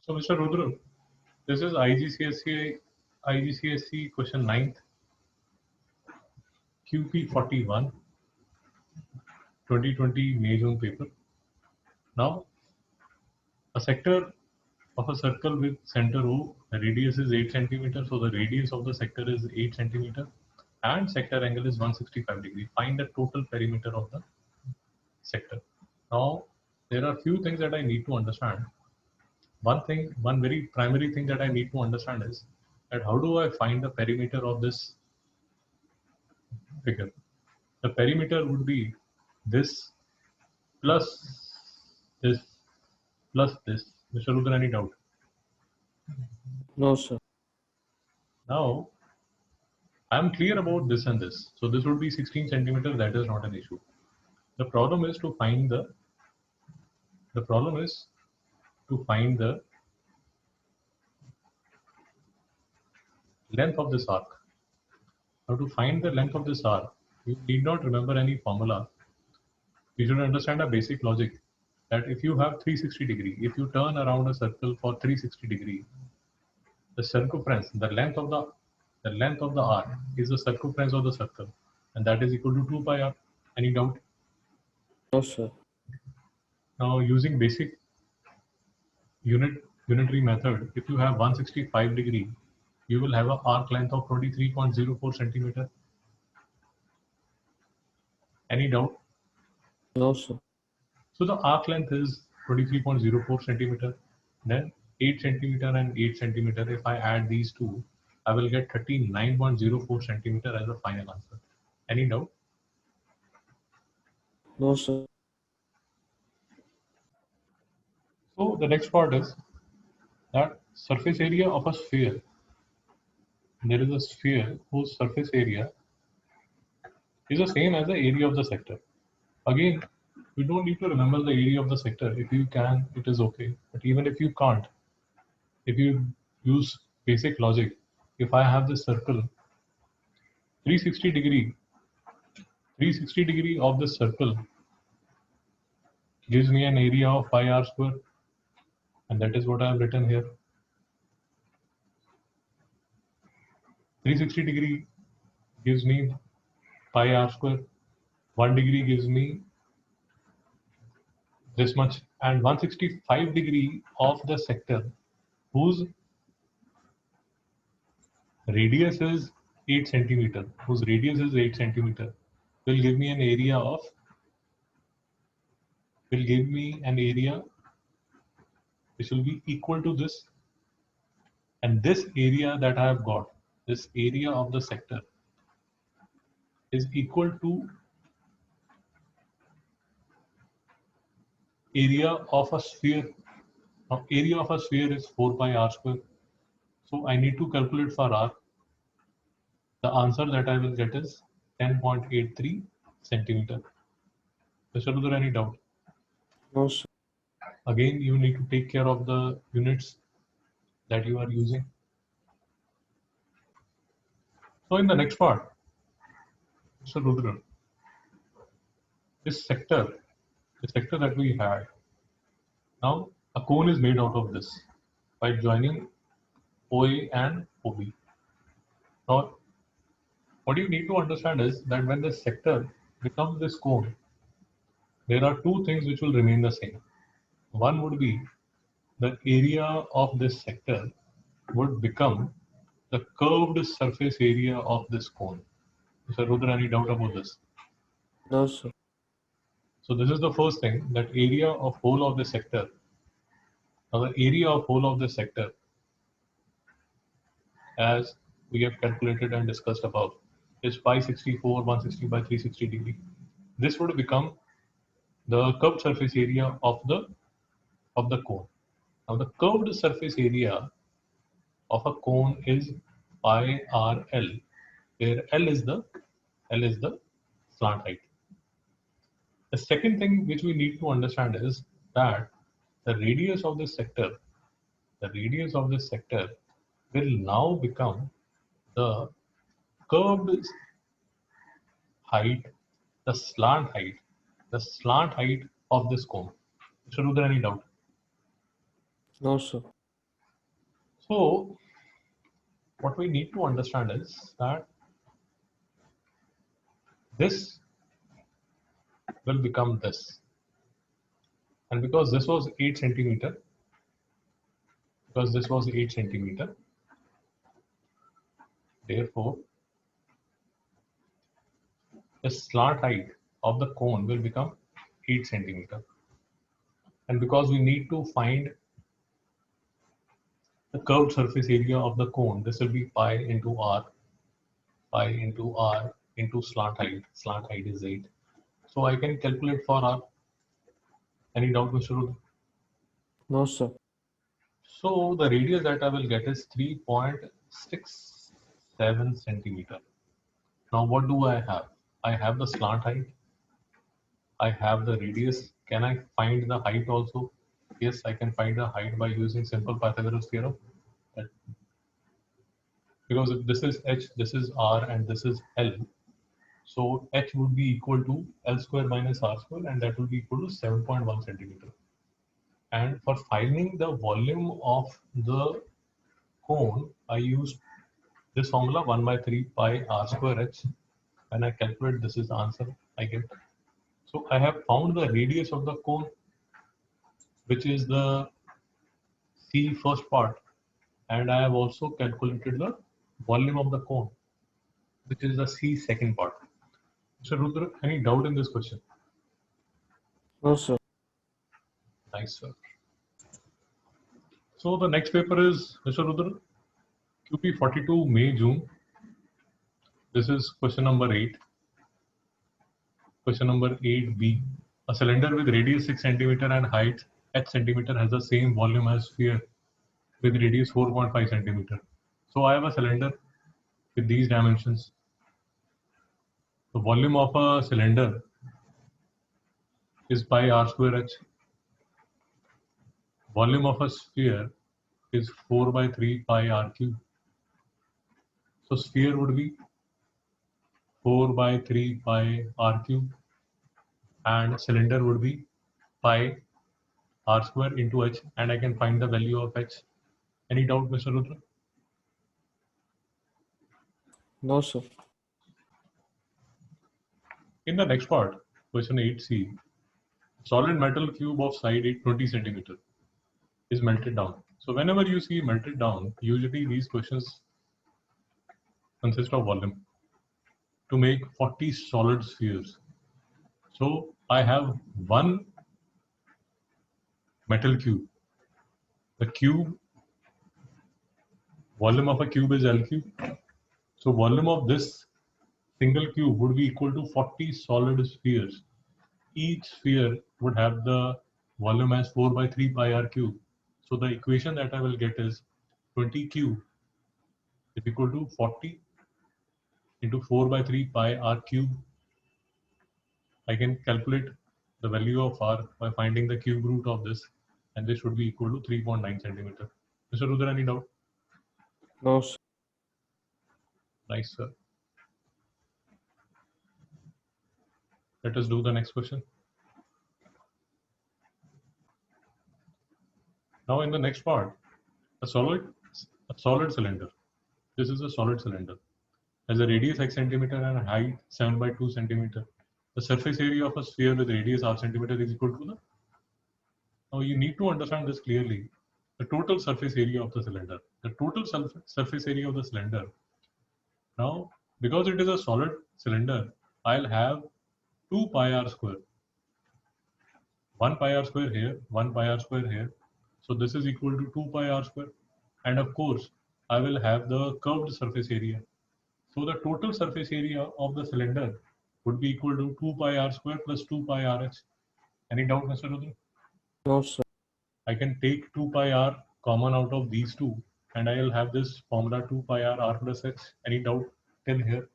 So, Mr. Rudra, this is IGCSE question 9th, QP 41, 2020 May June paper. Now, a sector of a circle with center O, the radius is 8 centimeter. So, the radius of the sector is 8 centimeter and sector angle is 165 degree. Find the total perimeter of the sector. Now, there are few things that I need to understand. One very primary thing that I need to understand is that how do I find the perimeter of this figure? The perimeter would be this plus this plus this. Mr. Rudra, any doubt? No, sir. Now, I'm clear about this and this. So this would be 16 centimeter. That is not an issue. The problem is to find the length of this arc. Now to find the length of this arc, you need not remember any formula. You should understand a basic logic that if you have 360 degree, if you turn around a circle for 360 degree, the circumference, the length of the arc is the circumference of the circle, and that is equal to 2 pi r. Any doubt? No, sir. Now, using basic unitary method, if you have 165 degree, you will have an arc length of 23.04 centimeter. Any doubt? No, sir. So the arc length is 23.04 centimeter. Then 8 centimeter and 8 centimeter. If I add these two, I will get 39.04 centimeter as the final answer. Any doubt? No, sir. So the next part is that surface area of a sphere. There is a sphere whose surface area is the same as the area of the sector. Again, you don't need to remember the area of the sector. If you can, it is okay. But even if you can't, if you use basic logic, if I have this circle 360 degree 360 degree of this circle gives me an area of pi r square, and that is what I have written here. 360 degree gives me pi r square, 1 degree gives me this much, and 165 degree of the sector whose radius is 8 centimeter, whose radius is 8 centimeter, will give me an area which will be equal to this, and this area that I have got, this area of the sector is equal to area of a sphere. Now area of a sphere is 4 pi r square. So I need to calculate for r. The answer that I will get is 10.83 centimeter. Mr. Rudra, any doubt? No, sir. Again, you need to take care of the units that you are using. So in the next part, Mr. Rudra, this sector, the sector that we had, now a cone is made out of this by joining OA and OB. Now, what you need to understand is that when this sector becomes this cone, there are two things which will remain the same. One would be the area of this sector would become the curved surface area of this cone. Mr. Rudra, any doubt about this? No, sir. So this is the first thing, that area of whole of the sector. Now the area of whole of the sector, as we have calculated and discussed above, is pi 64, 160 by 360 degree. This would become the curved surface area of the cone. Now the curved surface area of a cone is pi r l, where l is the slant height. The second thing which we need to understand is that the radius of this sector, will now become the curved height, the slant height of this cone. Mr. Rudra, any doubt? No, sir. So what we need to understand is that this will become this. And because this was 8 centimeter, therefore the slant height of the cone will become 8 centimeter. And because we need to find the curved surface area of the cone, this will be pi into r into slant height. Slant height is 8. So I can calculate for r. Any doubt, Mr. Rudra? No, sir. So the radius that I will get is 3.67 centimeter. Now what do I have? I have the slant height. I have the radius. Can I find the height also? Yes, I can find the height by using simple Pythagoras theorem. Because if this is h, this is r, and this is l, so h would be equal to l square minus r square, and that will be equal to 7.1 centimeter. And for finding the volume of the cone, I used this formula 1 by 3 pi r square h. When I calculate, this is the answer I get. So I have found the radius of the cone, which is the C first part, and I have also calculated the volume of the cone, which is the C second part. So Rudra, any doubt in this question? No, sir. Nice, sir. So the next paper is, Mr. Rudra, QP 42 May June. This is question number 8. Question number 8b. A cylinder with radius 6 centimeter and height h centimeter has the same volume as sphere with radius 4.5 centimeter. So I have a cylinder with these dimensions. The volume of a cylinder is pi r square h. Volume of a sphere is 4 by 3 pi r cube. So sphere would be 4 by 3 pi r cube, and cylinder would be pi r square into h, and I can find the value of h. Any doubt, Mr. Rudra? No, sir. In the next part, question 8c, solid metal cube of side 820 centimeter is melted down. So whenever you see melted down, usually these questions consist of volume to make 40 solid spheres. So I have one metal cube. The cube, volume of a cube is L cube. So volume of this single cube would be equal to 40 solid spheres. Each sphere would have the volume as 4 by 3 pi r cube. So the equation that I will get is 20 cube is equal to 40 into 4 by 3 pi r cube. I can calculate the value of r by finding the cube root of this, and this should be equal to 3.9 centimeter. Mr. Rudra, any doubt? No, sir. Nice, sir. Let us do the next question. Now in the next part, a solid cylinder. This is a solid cylinder. Has a radius x centimeter and a height 7 by 2 centimeter. The surface area of a sphere with radius r centimeter is equal to the. Now you need to understand this clearly. The total surface area of the cylinder. The total surface area of the cylinder. Now, because it is a solid cylinder, I'll have 2 pi r square. 1 pi r square here, 1 pi r square here. So this is equal to 2 pi r square. And of course, I will have the curved surface area. So the total surface area of the cylinder would be equal to 2 pi r square plus 2 pi rh. Any doubt, Mr. Rudra? No, sir. I can take 2 pi r common out of these two, and I will have this formula 2 pi r plus h. Any doubt till here?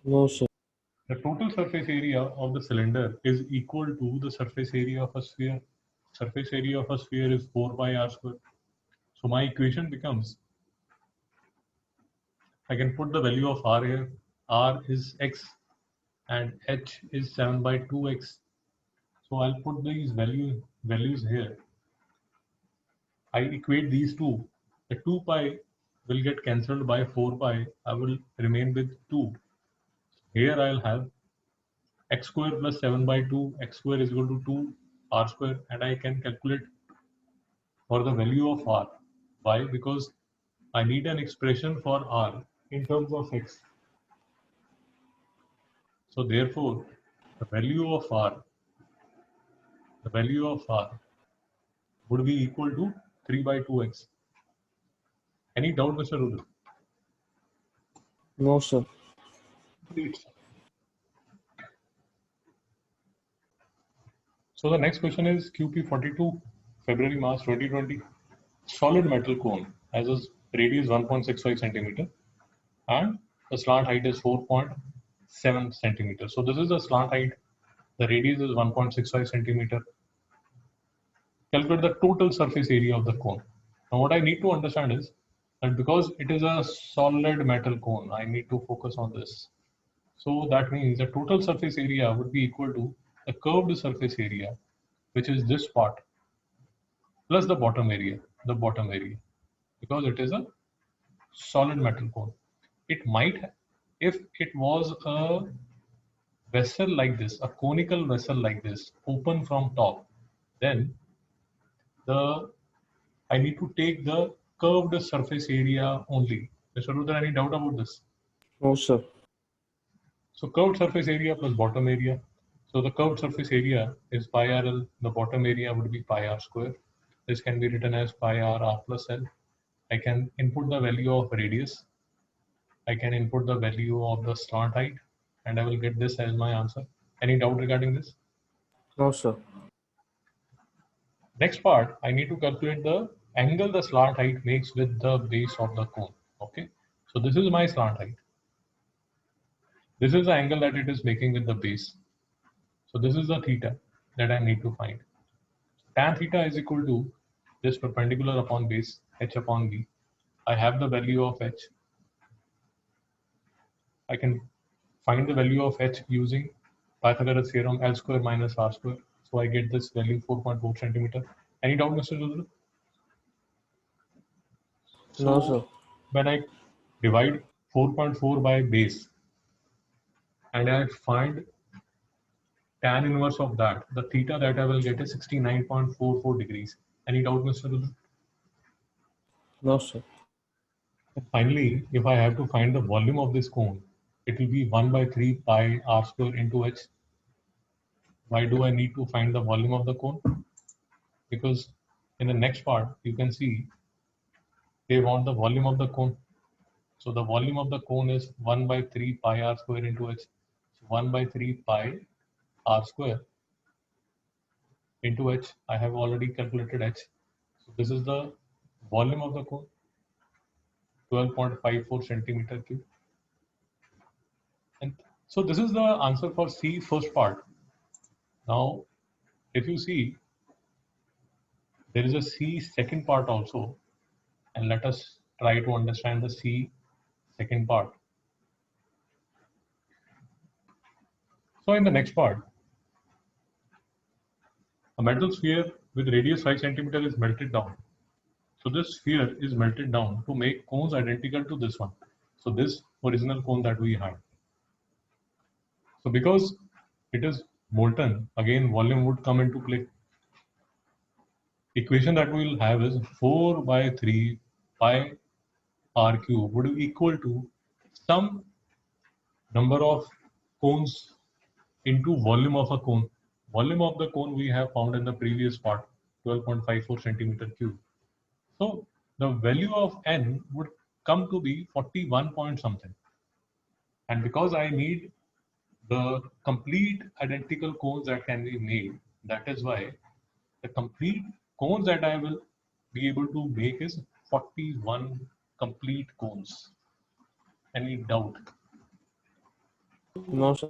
No, sir. The total surface area of the cylinder is equal to the surface area of a sphere. Surface area of a sphere is 4 pi r square. So my equation becomes, I can put the value of r here. R is x and h is 7 by 2x. So I'll put these values here. I equate these two, The 2 pi will get cancelled by 4 pi. I will remain with 2. Here I'll have x square plus 7 by 2. X square is equal to 2 r square, and I can calculate for the value of r. Why? Because I need an expression for r in terms of x. So therefore, the value of r would be equal to 3 by 2x. Any doubt, Mr. Rudra? No, sir. Great. So the next question is QP42, February, March 2020. Solid metal cone has a radius 1.65 centimeter and the slant height is 4.7 centimeter. So this is the slant height. The radius is 1.65 centimeter. Calculate the total surface area of the cone. Now what I need to understand is that because it is a solid metal cone, I need to focus on this. So that means the total surface area would be equal to the curved surface area, which is this part, plus the bottom area, because it is a solid metal cone. It might, if it was a vessel like this, a conical vessel like this, open from top, then the I need to take the curved surface area only. Mr. Rudra, any doubt about this? No, sir. So curved surface area plus bottom area. So the curved surface area is pi RL. The bottom area would be pi r square. This can be written as pi r plus L. I can input the value of radius. I can input the value of the slant height, and I will get this as my answer. Any doubt regarding this? No, sir. Next part, I need to calculate the angle the slant height makes with the base of the cone. Okay, so this is my slant height. This is the angle that it is making with the base. So this is the theta that I need to find. Tan theta is equal to this perpendicular upon base h upon b. I have the value of h. I can find the value of h using Pythagoras theorem, L square minus r square. So I get this value 4.4 centimeter. Any doubt, Mr. Rudra? No, So sir. when I divide 4.4 by base and I find tan inverse of that, the theta that I will get is 69.44 degrees. Any doubt, Mr. Rudra? No, sir. Finally, if I have to find the volume of this cone, it will be 1 by 3 pi r square into h. Why do I need to find the volume of the cone? Because in the next part, you can see they want the volume of the cone. So the volume of the cone is 1 by 3 pi r square into h. So 1 by 3 pi r square into h. I have already calculated h. So this is the volume of the cone, 12.54 centimeter cube. And so this is the answer for C first part. Now, if you see, there is a C second part also, and let us try to understand the C second part. So in the next part, a metal sphere with radius 5 centimeter is melted down. So this sphere is melted down to make cones identical to this one. So this original cone that we had. So because it is molten, again volume would come into play. Equation that we will have is 4 by 3 pi r cube would be equal to some number of cones into volume of a cone. Volume of the cone we have found in the previous part, 12.54 centimeter cube. So the value of n would come to be 41 point something. And because I need the complete identical cones that can be made, that is why the complete cones that I will be able to make is 41 complete cones. Any doubt? No, sir.